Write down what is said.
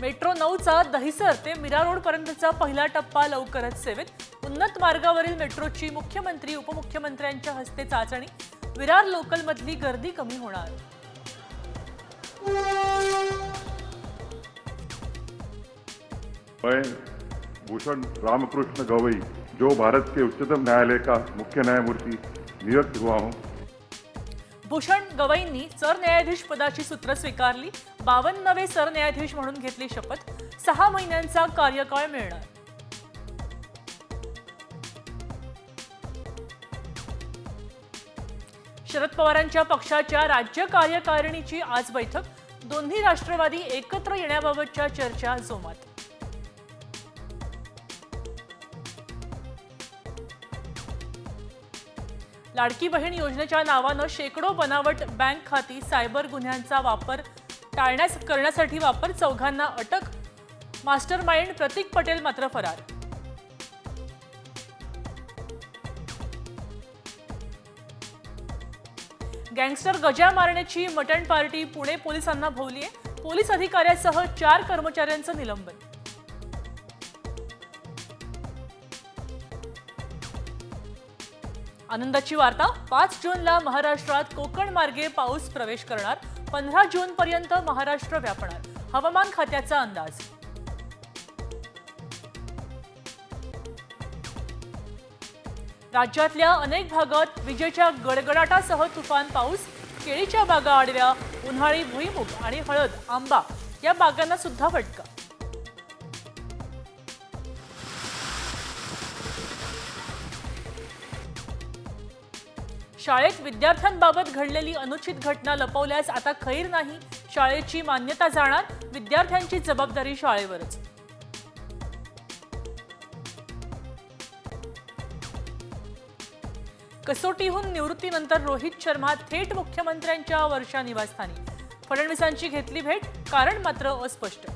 Metro 9चा Dahisar ते Mira road पर्यंतचा पहिला टप्पा लवकरच सेवेत. उन्नत मार्गावरील मेट्रोची मुख्यमंत्री उपमुख्यमंत्र्यांच्या हस्ते चाचणी. विरार लोकलमधली गर्दी कमी होणार. मैं भूषण रामकृष्ण गवई जो भारत के उच्चतम न्यायालय का मुख्य न्यायमूर्ति नियुक्त हुआ हूँ. भूषण गवईंनी सरन्यायाधीश पदाची सूत्र स्वीकारली. 52वे सरन्यायाधीश म्हणून घेतली शपथ. 6 महिन्यांचा कार्यकाळ मिळणार. शरद पवारांच्या पक्षाच्या राज्य कार्यकारिणीची आज बैठक. दोन्ही राष्ट्रवादी एकत्र येण्याबाबतच्या चर्चा जोमात. लाडकी बहीण योजनेच्या नावानं शेकडो बनावट बँक खाती, सायबर गुन्ह्यांचा वापर करण्यासाठी वापर. 4घांना अटक. मास्टरमाइंड प्रतीक पटेल मात्र फरार. गँगस्टर गजा मारण्याची मटण पार्टी पुणे पोलिसांना भोवलीये. पोलीस अधिकाऱ्यासह 4 कर्मचाऱ्यांचं निलंबन. आनंदाची वार्ता. 5 जूनला महाराष्ट्रात कोकण मार्गे पाऊस प्रवेश करणार. 15 जूनपर्यंत महाराष्ट्र व्यापणार. हवामान खात्याचा अंदाज. राज्यातल्या अनेक भागात विजेच्या गडगडाटासह तुफान पाऊस. केळीच्या बागा आडव्या. उन्हाळी भुईमूग आणि हळद, आंबा या बागांना सुद्धा फटका. शाळेत विद्यार्थ्यांबाबत घडलेली अनुचित घटना लपवल्यास आता खैर नाही. शाळेची मान्यता जाणार. विद्यार्थ्यांची जबाबदारी शाळेवरच. कसोटीहून निवृत्तीनंतर रोहित शर्मा थेट मुख्यमंत्र्यांच्या वर्षा निवासस्थानी. फडणवीसांची घेतली भेट. कारण मात्र अस्पष्ट.